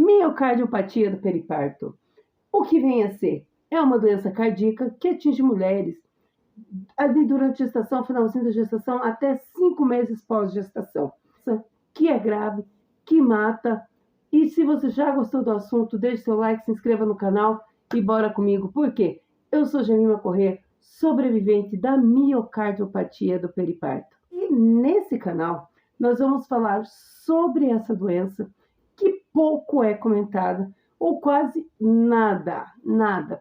Miocardiopatia do periparto. O que vem a ser? É uma doença cardíaca que atinge mulheres ali durante a gestação, finalzinho da gestação, até 5 meses pós-gestação. Que é grave, que mata. E se você já gostou do assunto, deixe seu like, se inscreva no canal e bora comigo. Por quê? Eu sou Jemima Corrêa, sobrevivente da miocardiopatia do periparto. E nesse canal, nós vamos falar sobre essa doença que pouco é comentada, ou quase nada,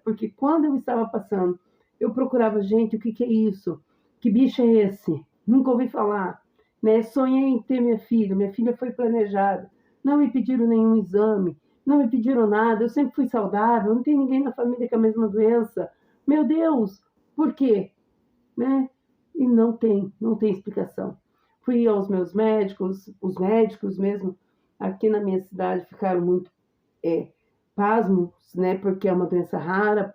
porque quando eu estava passando, eu procurava, gente, o que é isso? Que bicho é esse? Nunca ouvi falar, né? Sonhei em ter minha filha foi planejada, não me pediram nenhum exame, não me pediram nada, eu sempre fui saudável, não tem ninguém na família com a mesma doença. Meu Deus, por quê? Né? E não tem explicação. Fui aos meus médicos, os médicos mesmo aqui na minha cidade ficaram muito pasmos, né? Porque é uma doença rara.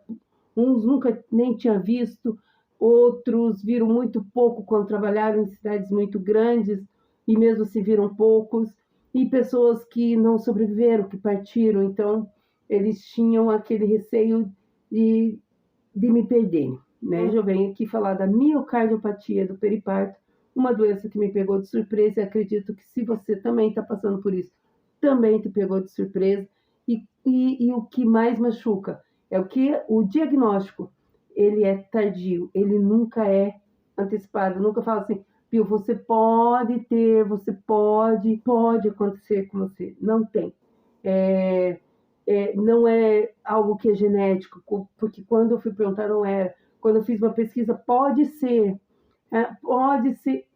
Uns nunca nem tinha visto, outros viram muito pouco quando trabalharam em cidades muito grandes e mesmo se viram poucos. E pessoas que não sobreviveram, que partiram, então eles tinham aquele receio de me perderem, né? Hoje eu venho aqui falar da miocardiopatia do periparto, uma doença que me pegou de surpresa e acredito que se você também está passando por isso, também te pegou de surpresa. E o que mais machuca é o diagnóstico, ele é tardio, ele nunca é antecipado, nunca fala assim, Pio, você pode ter, pode acontecer com você. Não tem. Não é algo que é genético, porque quando eu fui perguntar não era. Quando eu fiz uma pesquisa, pode ser. Pode ser.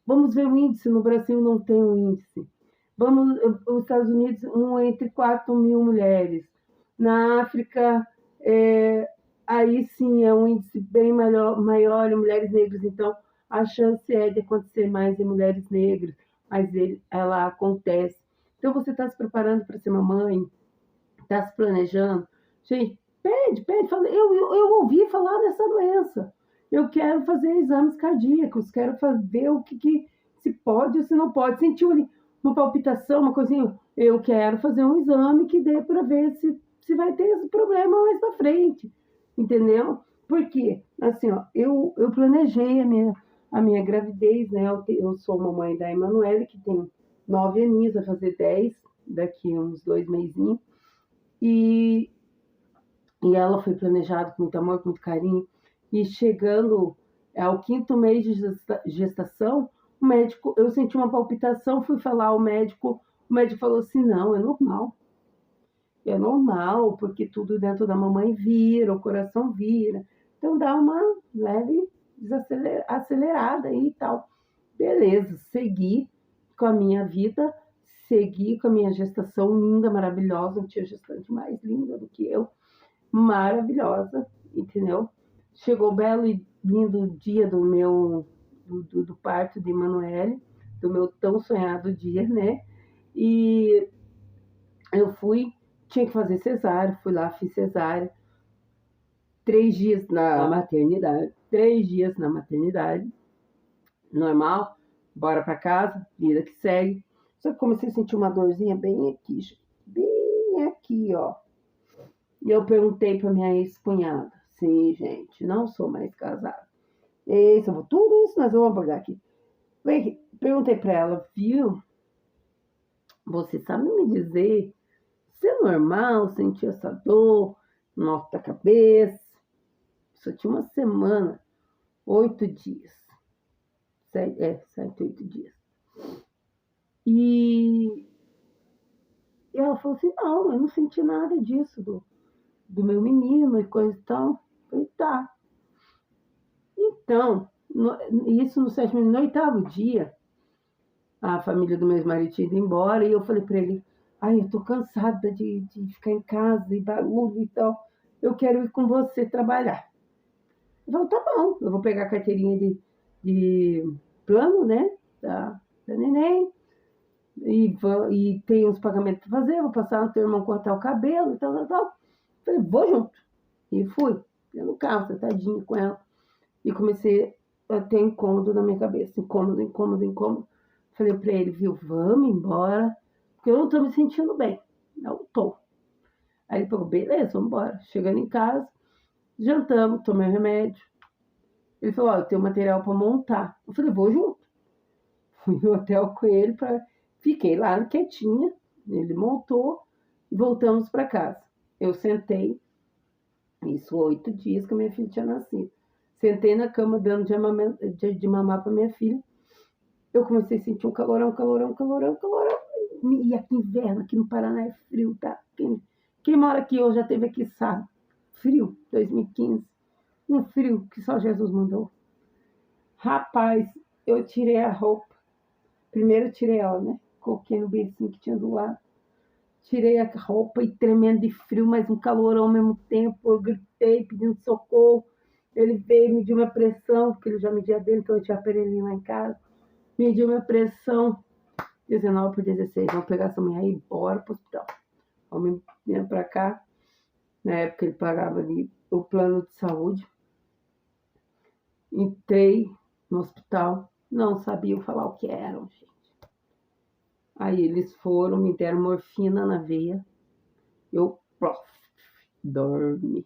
Vamos ver o índice, no Brasil não tem um índice. Os Estados Unidos, entre 4 mil mulheres. Na África, aí sim é um índice bem maior em mulheres negras, então a chance é de acontecer mais em mulheres negras, mas ela acontece. Então você está se preparando para ser mamãe, está se planejando, gente, pede, fala, eu ouvi falar dessa doença, eu quero fazer exames cardíacos, quero ver o que se pode ou se não pode, sentiu ali uma palpitação, uma coisinha, eu quero fazer um exame que dê para ver se vai ter esse problema mais para frente, entendeu? Porque, assim, ó, eu planejei a minha gravidez, né? Eu sou mamãe da Emanuele, que tem 9 aninhos, vai fazer 10 daqui uns 2 mesinhos. E ela foi planejada com muito amor, com muito carinho. E chegando ao 5º mês de gestação, o médico, eu senti uma palpitação, fui falar ao médico, o médico falou assim, não, é normal. É normal, porque tudo dentro da mamãe vira, o coração vira. Então dá uma leve acelerada aí e tal. Beleza, segui com a minha vida, segui com a minha gestação linda, maravilhosa, não tinha gestante mais linda do que eu, maravilhosa, entendeu? Chegou o belo e lindo dia do parto de Emanuele, do meu tão sonhado dia, né? E eu tinha que fazer cesárea, fui lá, fiz cesárea, 3 dias na maternidade, normal, bora para casa, vida que segue. Só que comecei a sentir uma dorzinha bem aqui, ó. E eu perguntei para minha ex-cunhada, sim, gente, não sou mais casada. Tudo isso nós vamos abordar aqui. Perguntei para ela, viu? Você sabe me dizer se é normal sentir essa dor no alto da cabeça? Só tinha uma semana, 8 dias. 7, 8 dias. E ela falou assim, não, eu não senti nada disso do meu menino e coisa e tal. Eu falei, tá. Então, isso no 7º, no 8º dia, a família do meu marido tinha ido embora e eu falei para ele, eu tô cansada de ficar em casa e barulho e tal, eu quero ir com você trabalhar. Ele falou, tá bom, eu vou pegar a carteirinha de plano, né, da neném, e tem uns pagamentos para fazer, vou passar no teu irmão cortar o cabelo e tal. Falei, vou junto. E fui, no carro, sentadinha com ela, e comecei a ter incômodo na minha cabeça, incômodo. Falei para ele, viu, vamos embora, porque eu não tô me sentindo bem. Não tô. Aí ele falou, beleza, vamos embora. Chegando em casa, jantamos, tomei remédio. Ele falou, ó, eu tenho material para montar. Eu falei, vou junto. Fui no hotel com ele, fiquei lá quietinha. Ele montou e voltamos para casa. Eu sentei, isso 8 dias que a minha filha tinha nascido. Sentei na cama dando de mamar para minha filha. Eu comecei a sentir um calorão, calorão, calorão, calorão. E aqui inverno, aqui no Paraná é frio, tá? Quem mora aqui hoje já teve aqui, sabe? Frio, 2015. Um frio que só Jesus mandou. Rapaz, eu tirei a roupa. Primeiro eu tirei ela, né? Coloquei no bercinho que tinha do lado. Tirei a roupa e tremendo de frio, mas um calorão ao mesmo tempo. Eu gritei pedindo socorro. Ele veio, mediu minha pressão, porque ele já media dele, então eu tinha aparelhinho lá em casa. Mediu minha pressão, 19/16. Vamos pegar essa mulher e ir embora pro hospital. Vamos vir pra cá. Na época ele pagava ali o plano de saúde. Entrei no hospital, não sabiam falar o que eram, gente. Aí eles foram, me deram morfina na veia. Eu, dormi.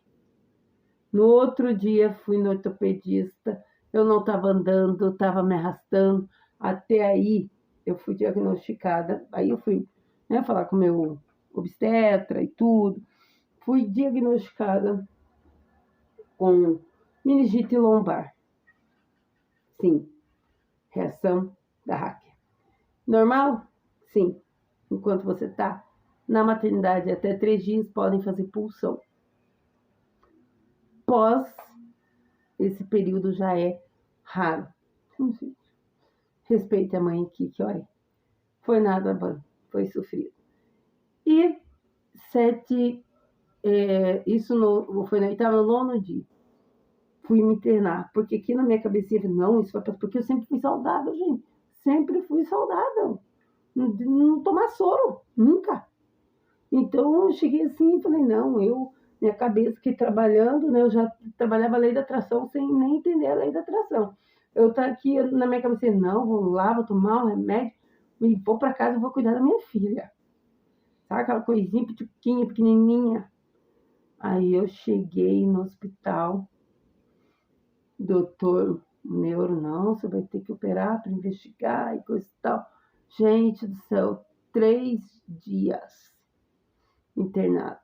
No outro dia, fui no ortopedista. Eu não estava andando, estava me arrastando. Até aí, eu fui diagnosticada. Aí eu fui, né, falar com o meu obstetra e tudo. Fui diagnosticada com meningite lombar. Sim, reação da hacker. Normal? Sim. Enquanto você está na maternidade, até 3 dias podem fazer pulsão. Pós, esse período já é raro. Respeite a mãe aqui, que olha, foi nada bom, foi sofrido. E 7, isso foi no 8º, 9º dia. Fui me internar, porque aqui na minha cabecinha, não, isso foi porque eu sempre fui saudável, gente. Sempre fui saudável. Não tomar soro, nunca. Então eu cheguei assim e falei, não, minha cabeça aqui trabalhando, né? Eu já trabalhava a lei da atração sem nem entender a lei da atração. Eu tá aqui na minha cabeça, não, vou lá, vou tomar um remédio e vou para casa e vou cuidar da minha filha. Sabe aquela coisinha pituquinha, pequenininha? Aí eu cheguei no hospital, doutor neuro, não, você vai ter que operar para investigar e coisa e tal. Gente do céu, 3 dias internada.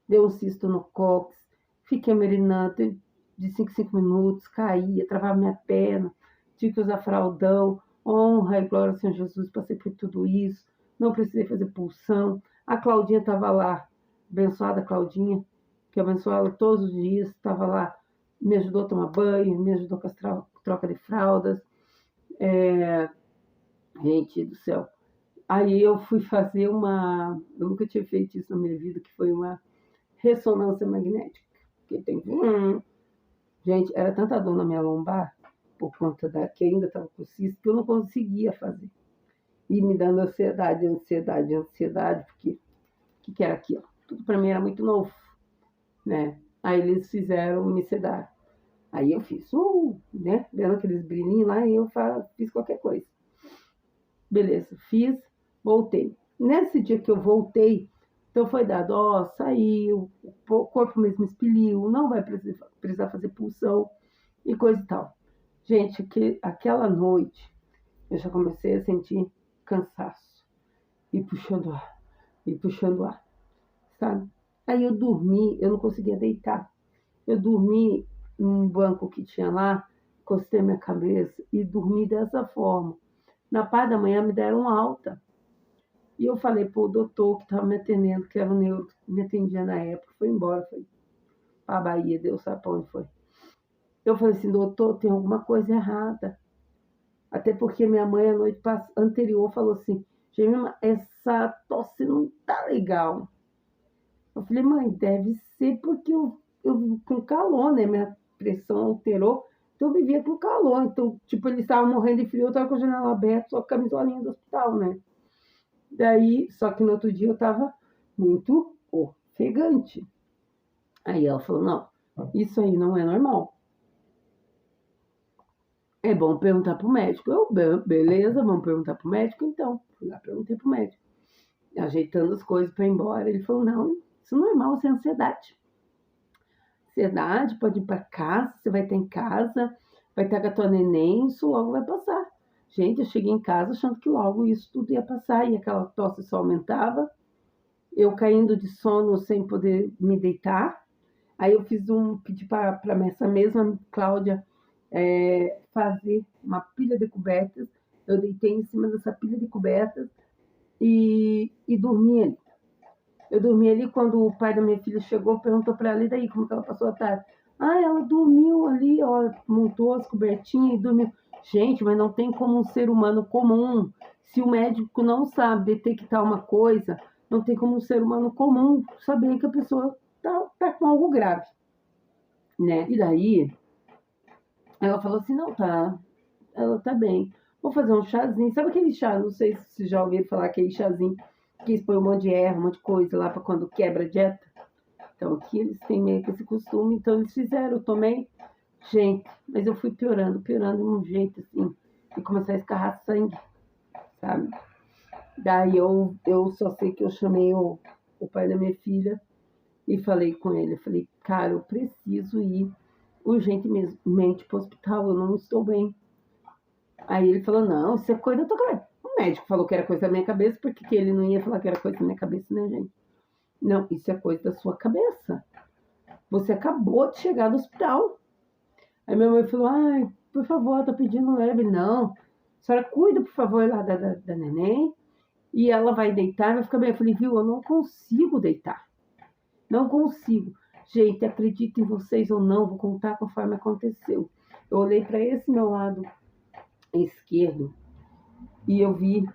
Deu um cisto no cóccix, fiquei marinando de 5 em 5 minutos, caía, travava minha perna, tive que usar fraldão, honra e glória ao Senhor Jesus, passei por tudo isso, não precisei fazer pulsão. A Claudinha estava lá, abençoada Claudinha, que eu abençoo ela todos os dias, estava lá, me ajudou a tomar banho, me ajudou com a troca de fraldas. Gente do céu. Aí eu fui fazer eu nunca tinha feito isso na minha vida, que foi uma ressonância magnética. Que tem. Gente, era tanta dor na minha lombar, por conta que ainda estava com cisto, que eu não conseguia fazer. E me dando ansiedade, porque o que era aquilo? Tudo para mim era muito novo, né? Aí eles fizeram me sedar. Aí eu fiz, né? Vendo aqueles brilhinhos lá, e eu fiz qualquer coisa. Beleza, fiz, voltei. Nesse dia que eu voltei, então foi dado, saiu, o corpo mesmo expeliu, não vai precisar fazer pulsão e coisa e tal. Gente, aquela noite eu já comecei a sentir cansaço e puxando ar, sabe? Aí eu dormi, eu não conseguia deitar. Eu dormi num banco que tinha lá, encostei minha cabeça e dormi dessa forma. Na parte da manhã me deram alta. E eu falei pro doutor que estava me atendendo, que era o neuro que me atendia na época, foi embora, foi para a Bahia, Deus sabe para onde foi. Eu falei assim, doutor, tem alguma coisa errada. Até porque minha mãe, a noite anterior, falou assim, Gemima, essa tosse não tá legal. Eu falei, mãe, deve ser porque eu com calor, né? Minha pressão alterou, então eu vivia com calor. Então, tipo, eles estavam morrendo de frio, eu tava com a janela aberta, só com a camisolinha do hospital, né? Daí, só que no outro dia eu tava muito ofegante. Aí ela falou, não, isso aí não é normal. É bom perguntar pro médico. Eu, beleza, vamos perguntar pro médico então. Fui lá, perguntei pro médico. ajeitando as coisas para ir embora. Ele falou, não, isso é normal, isso é ansiedade. Ansiedade, pode ir para casa, você vai estar em casa, vai estar com a tua neném, isso logo vai passar. Gente, eu cheguei em casa achando que logo isso tudo ia passar, e aquela tosse só aumentava. Eu caindo de sono sem poder me deitar. Aí eu pedi para essa mesma Cláudia fazer uma pilha de cobertas. Eu deitei em cima dessa pilha de cobertas e dormi ali. Eu dormi ali quando o pai da minha filha chegou, perguntou para ela, e daí, como que ela passou a tarde? Ah, ela dormiu ali, ó, montou as cobertinhas e dormiu. Gente, mas não tem como um ser humano comum, se o médico não sabe detectar uma coisa, não tem como um ser humano comum saber que a pessoa tá com algo grave, né? E daí, ela falou assim, não, ela tá bem. Vou fazer um chazinho. Sabe aquele chá? Não sei se vocês já ouviram falar aquele chazinho que eles põem um monte de erva, um monte de coisa lá para quando quebra a dieta. Então aqui eles têm meio que esse costume, então eles fizeram, eu tomei. Gente, mas eu fui piorando de um jeito assim, e começou a escarrar sangue, sabe? Daí eu só sei que eu chamei o pai da minha filha e falei com ele, eu falei, cara, eu preciso ir urgentemente para o hospital, eu não estou bem. Aí ele falou, não, isso é coisa da tua cabeça. O médico falou que era coisa da minha cabeça, porque que ele não ia falar que era coisa da minha cabeça, né, gente? Não, isso é coisa da sua cabeça. Você acabou de chegar do hospital. Aí minha mãe falou, ai, por favor, tô pedindo leve. Não, a senhora cuida, por favor, lá da neném, e ela vai deitar, vai ficar bem. Eu falei, viu, eu não consigo deitar. Não consigo. Gente, acredito em vocês ou não, vou contar conforme aconteceu. Eu olhei para esse meu lado esquerdo e eu vi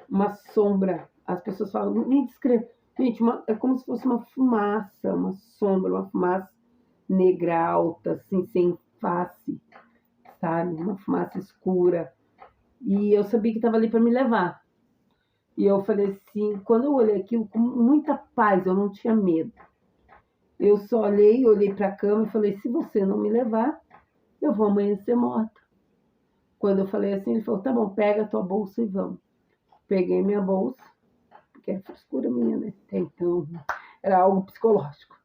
uma sombra. As pessoas falam, me descreve. Gente, é como se fosse uma fumaça, uma sombra, uma fumaça negra alta, assim, sem face, sabe? Uma fumaça escura. E eu sabia que estava ali para me levar. E eu falei assim, quando eu olhei aquilo com muita paz, eu não tinha medo. Eu só olhei para a cama e falei, se você não me levar, eu vou amanhecer morta. Quando eu falei assim, ele falou, tá bom, pega a tua bolsa e vamos. Peguei minha bolsa, porque é frescura minha, né? Então, era algo psicológico.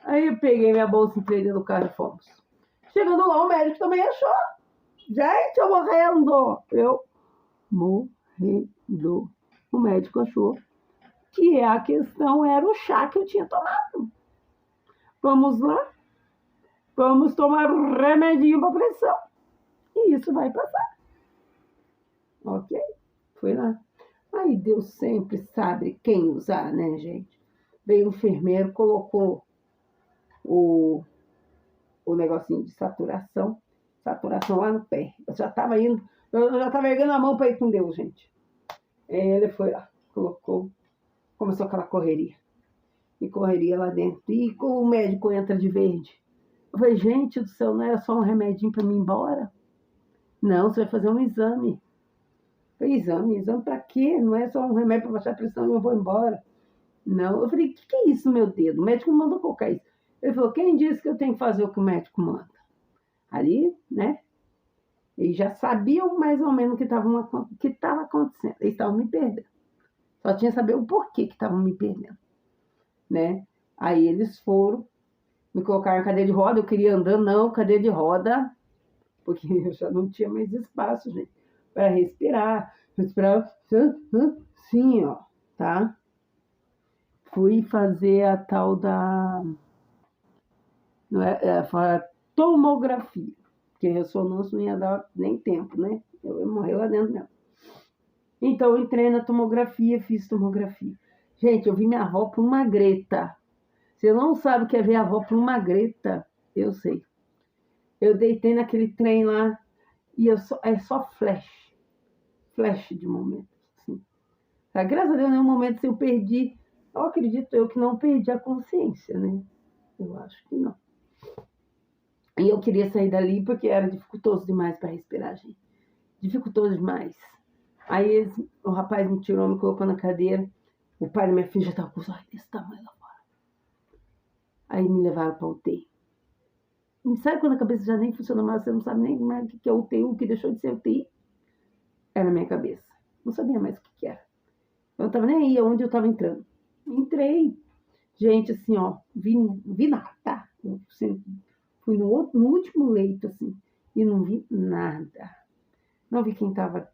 Aí eu peguei minha bolsa, entrei dentro do carro e fomos. Chegando lá, o médico também achou. Gente, eu morrendo. Eu morrendo. O médico achou que a questão era o chá que eu tinha tomado. Vamos lá. Vamos tomar um remedinho para pressão. E isso vai passar. Ok? Fui lá. Aí Deus sempre sabe quem usar, né, gente? Veio o enfermeiro, colocou o negocinho de saturação lá no pé. Eu já estava erguendo a mão para ir com Deus, gente. Ele foi lá, colocou, começou aquela correria. E correria lá dentro. E como o médico entra de verde? Eu falei, gente do céu, não era só um remedinho para mim ir embora? Não, você vai fazer um exame. Eu falei, exame para quê? Não é só um remédio para baixar a pressão e eu vou embora. Não, eu falei, o que é isso no meu dedo? O médico mandou colocar isso. Ele falou, quem disse que eu tenho que fazer o que o médico manda? Ali, né? Eles já sabiam mais ou menos o que estava acontecendo. Eles estavam me perdendo. Só tinha que saber o porquê que estavam me perdendo, né? Aí eles foram, me colocaram em cadeira de roda. Eu queria andar, não, cadeira de roda, porque eu já não tinha mais espaço, gente, para respirar. Respirar assim, ó, tá? Fui fazer a tal da tomografia, porque ressonância não ia dar nem tempo, né? Eu ia morrer lá dentro mesmo. Então, eu entrei na tomografia, fiz tomografia. Gente, eu vi minha avó por uma greta. Você não sabe o que é ver a avó por uma greta? Eu sei. Eu deitei naquele trem lá e é só flash. Flash de momento. Assim. Graças a Deus, em nenhum momento eu perdi. Eu acredito que não perdi a consciência, né? Eu acho que não. E eu queria sair dali porque era dificultoso demais para respirar, gente. Dificultoso demais. Aí o rapaz me tirou, me colocou na cadeira. O pai da minha filha já estava com os olhos desse tamanho lá fora. Aí me levaram para UTI. Sabe quando a cabeça já nem funciona mais, você não sabe nem mais o que é UTI, o que deixou de ser UTI? Era na minha cabeça. Não sabia mais o que era. Eu não tava nem aí aonde eu tava entrando. Entrei, gente, assim, ó, vi nada, tá? Eu fui no último leito, assim, e não vi nada. Não vi quem tava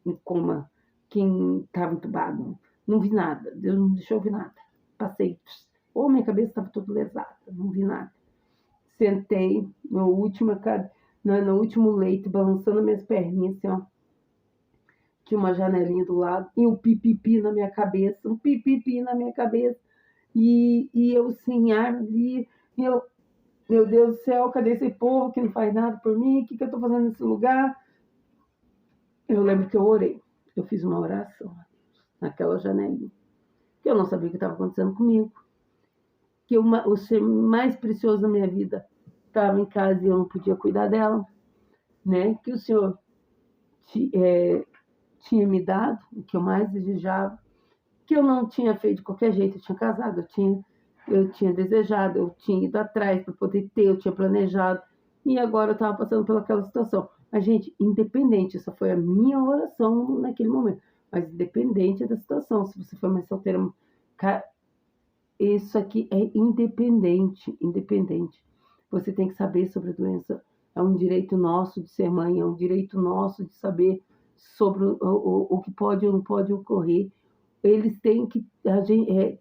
em coma, quem tava entubado. Não vi nada. Deus não deixou eu ver nada. Passei. Ou minha cabeça estava toda lesada. Não vi nada. Sentei no último leito, balançando minhas perninhas, assim, ó. Tinha uma janelinha do lado e um pipipi na minha cabeça. Um pipipi na minha cabeça. E eu sem ar ali. E eu, meu Deus do céu, cadê esse povo que não faz nada por mim? O que eu tô fazendo nesse lugar? Eu lembro que eu orei. Eu fiz uma oração naquela janelinha. Que eu não sabia o que estava acontecendo comigo. Que o ser mais precioso da minha vida estava em casa e eu não podia cuidar dela. Né? Que o Senhor tinha me dado o que eu mais desejava. Que eu não tinha feito de qualquer jeito. Eu tinha casado, eu tinha desejado, eu tinha ido atrás para poder ter, eu tinha planejado. E agora eu estava passando pelaquela situação. Mas, gente, independente, essa foi a minha oração naquele momento. Mas independente da situação, se você for mais solteira, isso aqui é independente, independente. Você tem que saber sobre a doença. É um direito nosso de ser mãe, é um direito nosso de saber sobre o que pode ou não pode ocorrer. Eles têm que,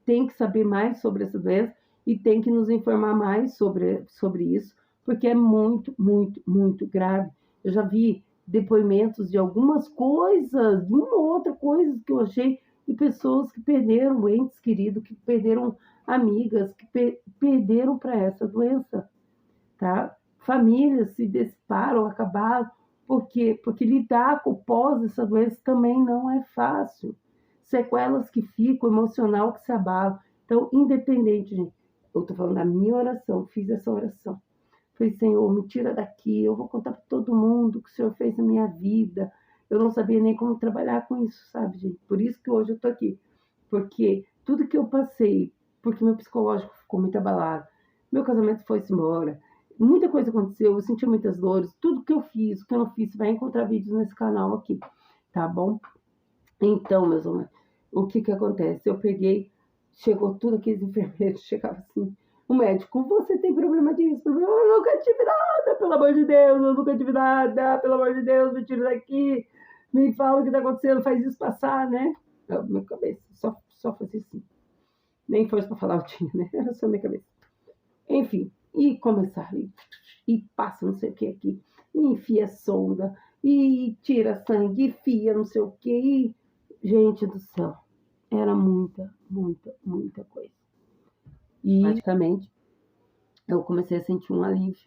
tem que saber mais sobre essa doença e tem que nos informar mais sobre isso, porque é muito, muito, muito grave. Eu já vi depoimentos de algumas coisas, de uma ou outra coisa que eu achei, de pessoas que perderam entes queridos, que perderam amigas, que perderam para essa doença, tá? Famílias se dissiparam, acabaram. Por quê? Porque lidar com o pós dessa doença também não é fácil. Sequelas que ficam, emocional que se abala. Então, independente, gente, eu estou falando da minha oração, fiz essa oração. Falei, Senhor, me tira daqui, eu vou contar para todo mundo o que o Senhor fez na minha vida. Eu não sabia nem como trabalhar com isso, sabe, gente? Por isso que hoje eu estou aqui. Porque tudo que eu passei, porque meu psicológico ficou muito abalado, meu casamento foi-se embora, muita coisa aconteceu, eu senti muitas dores, tudo que eu fiz, o que eu não fiz, você vai encontrar vídeos nesse canal aqui, tá bom? Então, meus amores, o que que acontece? Eu peguei, chegou tudo aqueles enfermeiros, chegava assim, o médico, você tem problema disso? Eu nunca tive nada, pelo amor de Deus, eu nunca tive nada, pelo amor de Deus, me tira daqui, me fala o que está acontecendo, faz isso passar, né? Minha cabeça, só fazia assim. Nem fosse para falar o tinha, né? Era só minha cabeça. Enfim, e começar, e passa não sei o que aqui, e enfia sonda, e tira sangue, e fia não sei o que, e... Gente do céu, era muita, muita, muita coisa. E, praticamente, eu comecei a sentir um alívio.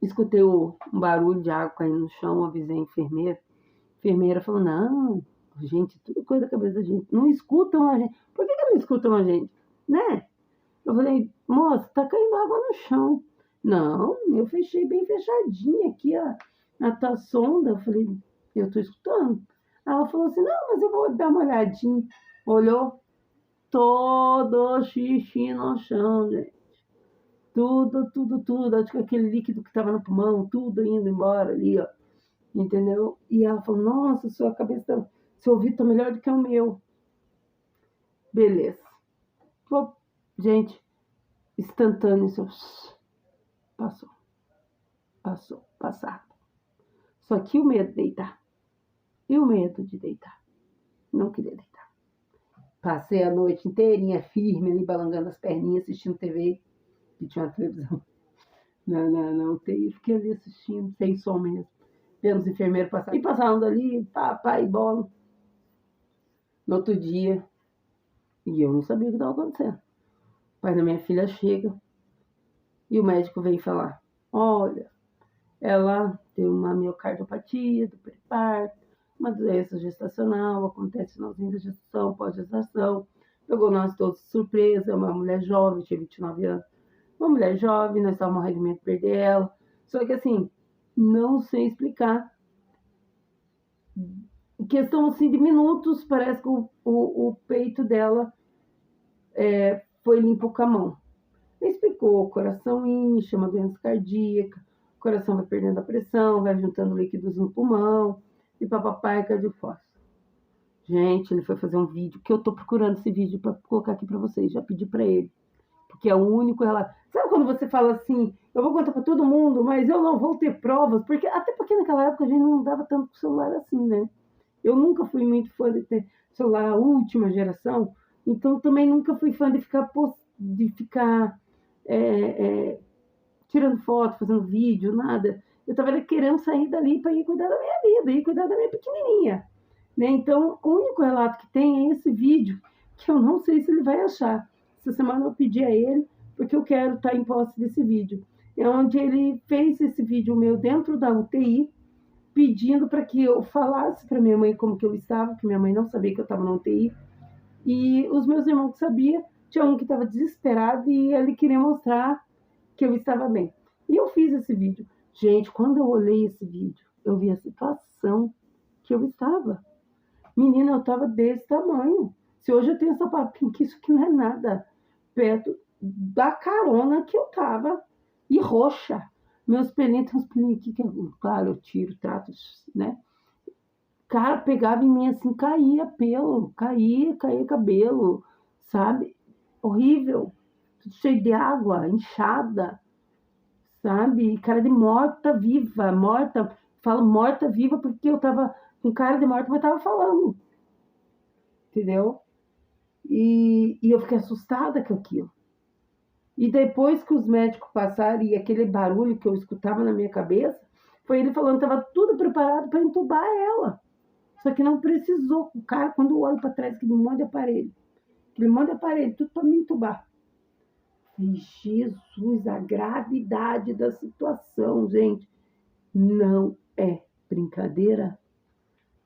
Escutei um barulho de água caindo no chão, avisei a enfermeira. A enfermeira falou, não, gente, tudo coisa da cabeça da gente. Não escutam a gente. Por que não escutam a gente? Né? Eu falei, moça, tá caindo água no chão. Não, eu fechei bem fechadinha aqui a tua sonda. Eu falei, eu tô escutando. Ela falou assim, não, mas eu vou dar uma olhadinha. Olhou, todo xixi no chão, gente. Tudo, tudo, tudo. Acho que aquele líquido que tava no pulmão, tudo indo embora ali, ó. Entendeu? E ela falou, nossa, sua cabeça, seu ouvido tá melhor do que o meu. Beleza. Pô, gente, instantâneo, isso passou, passou, passado. Só que o medo de deitar. E o medo de deitar. Não queria deitar. Passei a noite inteirinha firme ali, balangando as perninhas, assistindo TV, que tinha uma televisão na UTI. Fiquei ali assistindo, sem som mesmo. Vendo os enfermeiros passar. E passando ali, pá, e bola. No outro dia, e eu não sabia o que estava acontecendo. O pai da minha filha chega e o médico vem falar, olha, ela tem uma miocardiopatia do periparto, uma doença gestacional, acontece no finalzinho da gestação, pós-gestação. Pegou nós todos de surpresa, uma mulher jovem, tinha 29 anos. Uma mulher jovem, nós estávamos morrendo de medo de perder ela. Só que assim, não sei explicar. Em questão assim, de minutos, parece que o peito dela foi limpo com a mão. Ele explicou, o coração incha, uma doença cardíaca, o coração vai perdendo a pressão, vai juntando líquidos no pulmão, e papapá e cardiofosso. Gente, ele foi fazer um vídeo, que eu tô procurando esse vídeo para colocar aqui para vocês, já pedi para ele, porque é o único relato. Sabe quando você fala assim, eu vou contar para todo mundo, mas eu não vou ter provas, porque até porque naquela época a gente não dava tanto com celular assim, né? Eu nunca fui muito fã de ter celular última geração, então também nunca fui fã de ficar é, é, tirando foto, fazendo vídeo, nada. Eu estava querendo sair dali para ir cuidar da minha vida, ir cuidar da minha pequenininha. Né? Então, o único relato que tem é esse vídeo, que eu não sei se ele vai achar. Essa semana eu pedi a ele, porque eu quero estar em posse desse vídeo. É onde ele fez esse vídeo meu dentro da UTI, pedindo para que eu falasse para minha mãe como que eu estava, que minha mãe não sabia que eu estava na UTI. E os meus irmãos que sabiam, tinha um que estava desesperado e ele queria mostrar que eu estava bem. E eu fiz esse vídeo. Gente, quando eu olhei esse vídeo, eu vi a situação que eu estava. Menina, eu estava desse tamanho. Se hoje eu tenho essa papinha, que isso aqui não é nada perto da carona que eu estava. E roxa. Meus pelinhos, tem uns pelinhos aqui que, claro, eu tiro, trato, né? Cara, pegava em mim assim, caía pelo, caía cabelo, sabe? Horrível. Tudo cheio de água, inchada, sabe? Cara de morta viva, morta. Falo morta viva porque eu tava com cara de morta, mas eu tava falando, entendeu? E eu fiquei assustada com aquilo. E depois que os médicos passaram e aquele barulho que eu escutava na minha cabeça, foi ele falando que estava tudo preparado para entubar ela. Só que não precisou. O cara, quando eu olho para trás, aquele monte de aparelho, tudo para me entubar. E Jesus, a gravidade da situação, gente, não é brincadeira.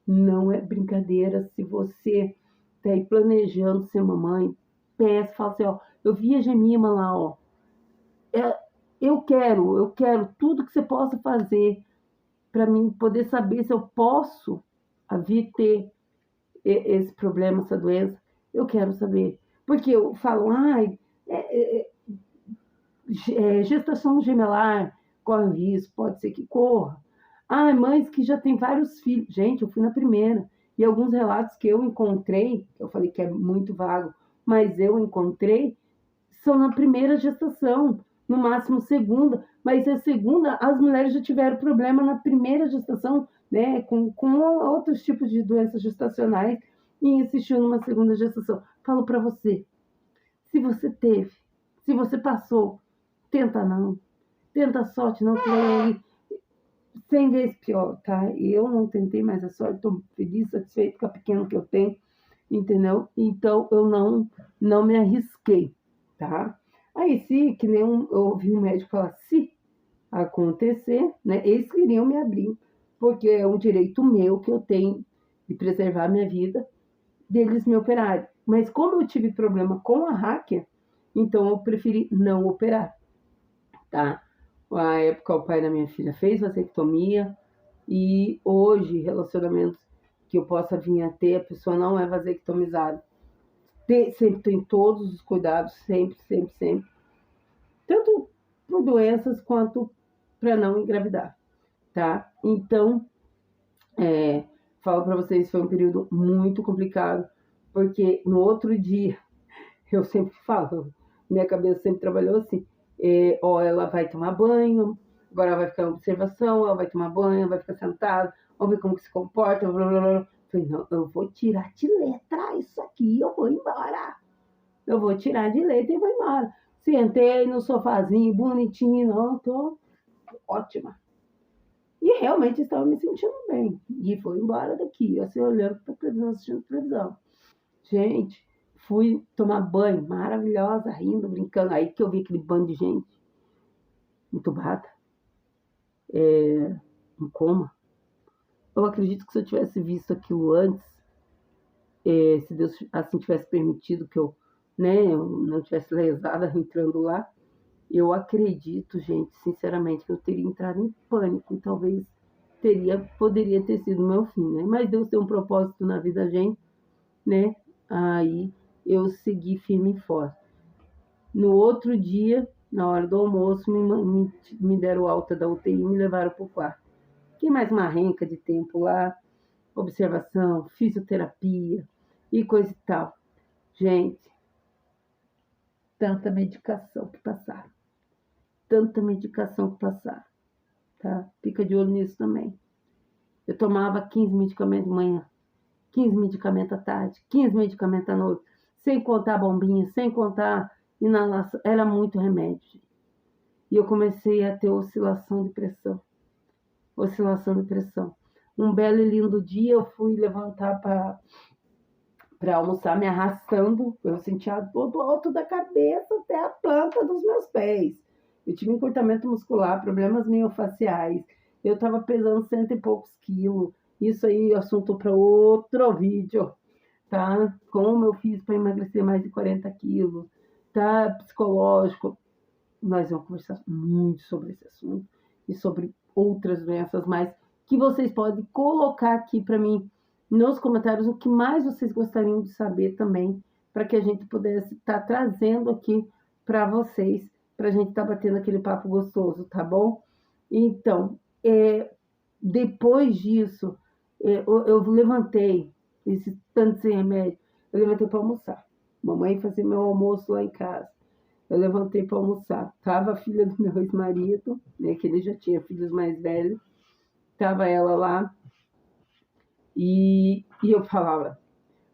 Não é brincadeira. Se você está aí planejando ser mamãe, peça, fala assim, ó, eu vi a Gemima lá, ó. Eu quero tudo que você possa fazer para mim poder saber se eu posso vir ter esse problema, essa doença. Eu quero saber. Porque eu falo, ai, gestação gemelar corre o risco, pode ser que corra. Ai, mães que já têm vários filhos. Gente, eu fui na primeira. E alguns relatos que eu encontrei, eu falei que é muito vago, mas eu encontrei, são na primeira gestação, no máximo segunda, mas a segunda, as mulheres já tiveram problema na primeira gestação, né, com outros tipos de doenças gestacionais, e insistiu numa segunda gestação. Falo para você, se você teve, se você passou, tenta não, tenta a sorte não, que aí 100 vezes pior, tá? E eu não tentei mais a sorte, estou feliz, satisfeito com a pequena que eu tenho, entendeu? Então eu não me arrisquei, tá? Aí, se, que nem eu ouvi um médico falar, se acontecer, né, eles queriam me abrir, porque é um direito meu que eu tenho de preservar a minha vida, deles me operarem. Mas como eu tive problema com a hacker, então eu preferi não operar, tá? Na época, o pai da minha filha fez vasectomia, e hoje, relacionamentos que eu possa vir a ter, a pessoa não é vasectomizada. Sempre tem todos os cuidados, sempre, sempre, sempre. Tanto por doenças quanto para não engravidar, tá? Então, falo para vocês, foi um período muito complicado, porque no outro dia, eu sempre falo, minha cabeça sempre trabalhou assim, ó, ela vai tomar banho, agora ela vai ficar em observação, ela vai tomar banho, ela vai ficar sentada, vamos ver como que se comporta, blá, blá, blá. Falei, não, eu vou tirar de letra isso aqui, eu vou embora. Eu vou tirar de letra e vou embora. Sentei no sofazinho, bonitinho, não, tô ótima. E realmente estava me sentindo bem. E fui embora daqui, assim, olhando para a televisão, assistindo televisão. Gente, fui tomar banho, maravilhosa, rindo, brincando. Aí que eu vi aquele bando de gente entubada, em coma. Eu acredito que se eu tivesse visto aquilo antes, se Deus assim tivesse permitido que eu, né, eu não tivesse lesada entrando lá, eu acredito, gente, sinceramente, que eu teria entrado em pânico e talvez poderia ter sido o meu fim, né? Mas Deus tem um propósito na vida da gente, né? Aí eu segui firme e forte. No outro dia, na hora do almoço, me deram alta da UTI e me levaram para o quarto. Fiquei mais uma renca de tempo lá, observação, fisioterapia e coisa e tal. Gente, tanta medicação que passaram. Tanta medicação que passaram, tá? Fica de olho nisso também. Eu tomava 15 medicamentos de manhã, 15 medicamentos à tarde, 15 medicamentos à noite, sem contar bombinha, sem contar inalação. Era muito remédio, gente. E eu comecei a ter oscilação de pressão. Oscilação de pressão. Um belo e lindo dia, eu fui levantar para almoçar, me arrastando. Eu sentia dor do alto da cabeça até a planta dos meus pés. Eu tive encurtamento muscular, problemas miofaciais. Eu estava pesando 100 e poucos quilos. Isso aí é assunto para outro vídeo, tá? Como eu fiz para emagrecer mais de 40 quilos, tá? Psicológico. Nós vamos conversar muito sobre esse assunto e sobre outras doenças mais que vocês podem colocar aqui para mim nos comentários o que mais vocês gostariam de saber também, para que a gente pudesse estar trazendo aqui para vocês, para a gente estar batendo aquele papo gostoso, tá bom? Então, depois disso, eu levantei esse tanto sem remédio, eu levantei para almoçar. Mamãe fazia meu almoço lá em casa. Eu levantei para almoçar. Tava a filha do meu ex-marido, né, que ele já tinha filhos mais velhos. Tava ela lá. E eu falava,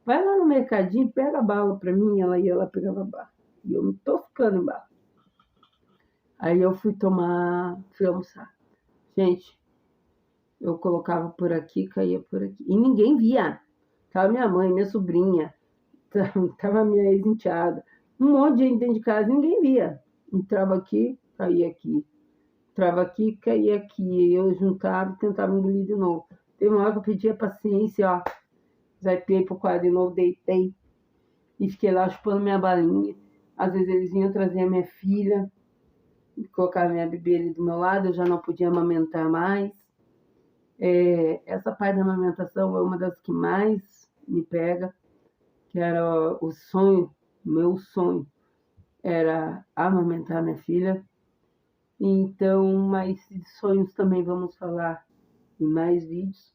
vai lá no mercadinho, pega a bala para mim. Ela ia lá, pegava a bala. E eu me toscando em bala. Aí eu fui almoçar. Gente, eu colocava por aqui, caía por aqui. E ninguém via. Tava minha mãe, minha sobrinha, tava minha ex-enteada. Um monte de gente dentro de casa, ninguém via. Entrava aqui, caía aqui. Entrava aqui, caía aqui. Eu juntava e tentava engolir de novo. Teve uma hora que eu pedi a paciência, ó. Zaipei pro quadro de novo, deitei. E fiquei lá chupando minha balinha. Às vezes eles vinham trazer a minha filha. Colocar minha bebê ali do meu lado. Eu já não podia amamentar mais. Essa parte da amamentação é uma das que mais me pega. Que era o sonho. Meu sonho era amamentar minha filha. Então, mais de sonhos também vamos falar em mais vídeos,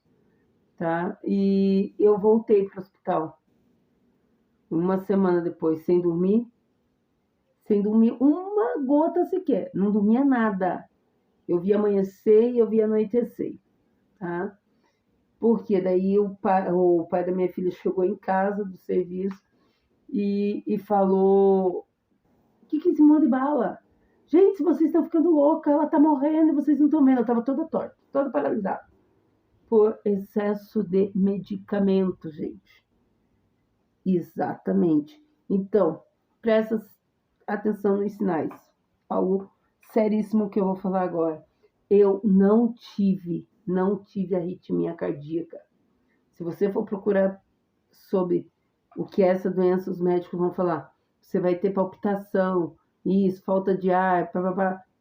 tá? E eu voltei para o hospital uma semana depois, sem dormir uma gota sequer, não dormia nada. Eu via amanhecer e eu via anoitecer, tá? Porque daí o pai da minha filha chegou em casa do serviço e falou: o que é esse monte de bala? Gente, vocês estão ficando louca, ela tá morrendo e vocês não estão vendo. Eu tava toda torta, toda paralisada. Por excesso de medicamento, gente. Exatamente. Então, presta atenção nos sinais. Algo seríssimo que eu vou falar agora. Eu não tive arritmia cardíaca. Se você for procurar sobre o que é essa doença, os médicos vão falar. Você vai ter palpitação, isso, falta de ar,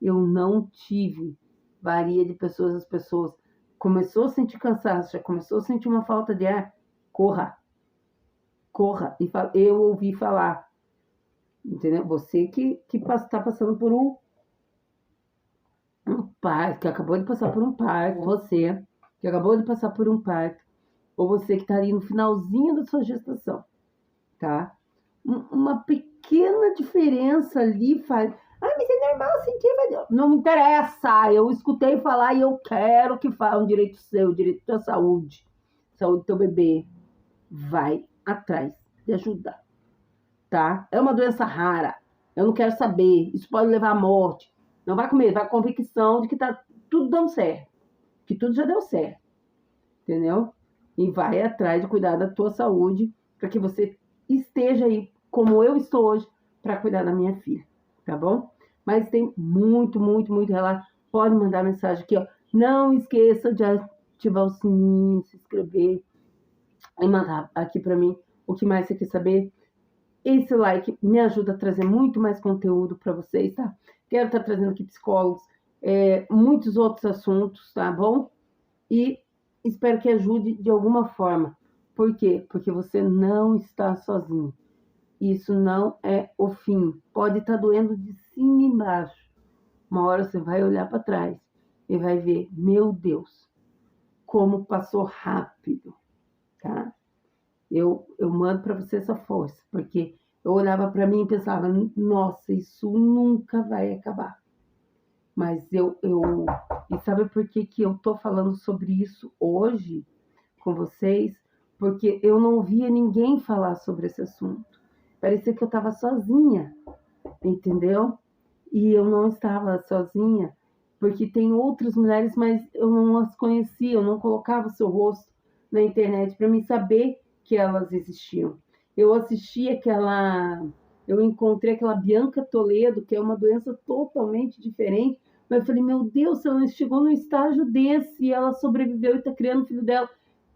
Eu não tive. Varia de pessoas às pessoas. Começou a sentir cansaço, já começou a sentir uma falta de ar, corra. Corra. E eu ouvi falar. Entendeu? Você que está passando por um parto, que acabou de passar por um parto, você que acabou de passar por um parto, ou você que está ali no finalzinho da sua gestação, tá? Uma pequena diferença ali faz. Ah, mas é normal sentir. Não me interessa. Eu escutei falar e eu quero que faça um direito seu, direito da saúde. Saúde do teu bebê. Vai atrás de ajudar, tá? É uma doença rara. Eu não quero saber. Isso pode levar à morte. Não vai comer, vai com convicção de que tá tudo dando certo. Que tudo já deu certo. Entendeu? E vai atrás de cuidar da tua saúde para que você esteja aí como eu estou hoje para cuidar da minha filha, tá bom? Mas tem muito relato. Pode mandar mensagem aqui, ó. Não esqueça de ativar o sininho, se inscrever e mandar aqui para mim o que mais você quer saber. Esse like me ajuda a trazer muito mais conteúdo para vocês, tá? Quero estar trazendo aqui psicólogos, muitos outros assuntos, tá bom? E espero que ajude de alguma forma. Por quê? Porque você não está sozinho. Isso não é o fim. Pode estar doendo de cima e embaixo. Uma hora você vai olhar para trás e vai ver, meu Deus, como passou rápido. tá? Eu mando para você essa força, porque eu olhava para mim e pensava, nossa, isso nunca vai acabar. Mas e sabe por que que eu tô falando sobre isso hoje com vocês? Porque eu não via ninguém falar sobre esse assunto. Parecia que eu estava sozinha, entendeu? E eu não estava sozinha, porque tem outras mulheres, mas eu não as conhecia, eu não colocava o seu rosto na internet para me saber que elas existiam. Eu assisti eu encontrei aquela Bianca Toledo, que é uma doença totalmente diferente, mas eu falei, meu Deus, se ela chegou num estágio desse e ela sobreviveu e está criando o filho dela,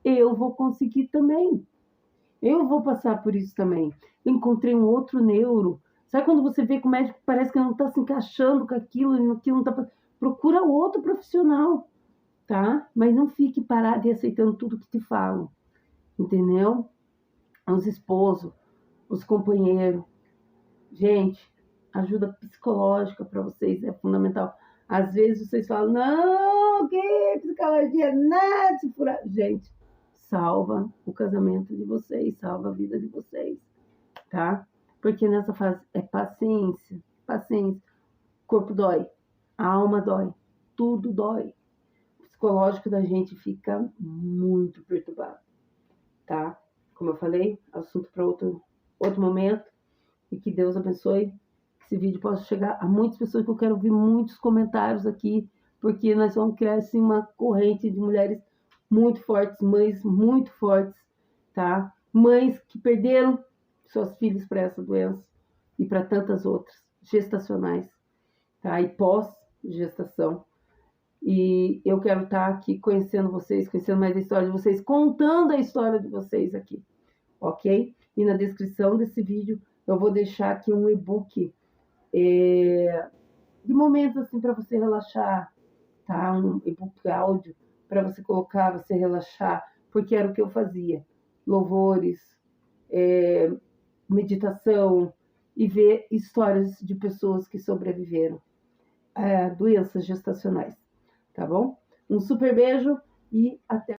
eu vou conseguir também. Eu vou passar por isso também. Encontrei um outro neuro. Sabe quando você vê que o médico parece que não está se encaixando com aquilo, e aquilo não está. Procura outro profissional, tá? Mas não fique parado e aceitando tudo que te falam, entendeu? Os esposos, os companheiros. Gente, ajuda psicológica para vocês é fundamental. Às vezes vocês falam, não, que psicologia, nada, se furar. Gente, salva o casamento de vocês, salva a vida de vocês, tá? Porque nessa fase é paciência, paciência. O corpo dói, a alma dói, tudo dói. O psicológico da gente fica muito perturbado, tá? Como eu falei, assunto para outro momento. E que Deus abençoe, que esse vídeo possa chegar a muitas pessoas, que eu quero ouvir muitos comentários aqui, porque nós vamos criar assim uma corrente de mulheres muito fortes, mães muito fortes, tá? Mães que perderam suas filhas para essa doença e para tantas outras, gestacionais, tá? E pós-gestação. E eu quero estar aqui conhecendo vocês, conhecendo mais a história de vocês, contando a história de vocês aqui, ok? E na descrição desse vídeo eu vou deixar aqui um e-book de momentos assim para você relaxar, tá? Um e-book áudio para você colocar, você relaxar, porque era o que eu fazia. Louvores, meditação e ver histórias de pessoas que sobreviveram a doenças gestacionais, tá bom? Um super beijo e até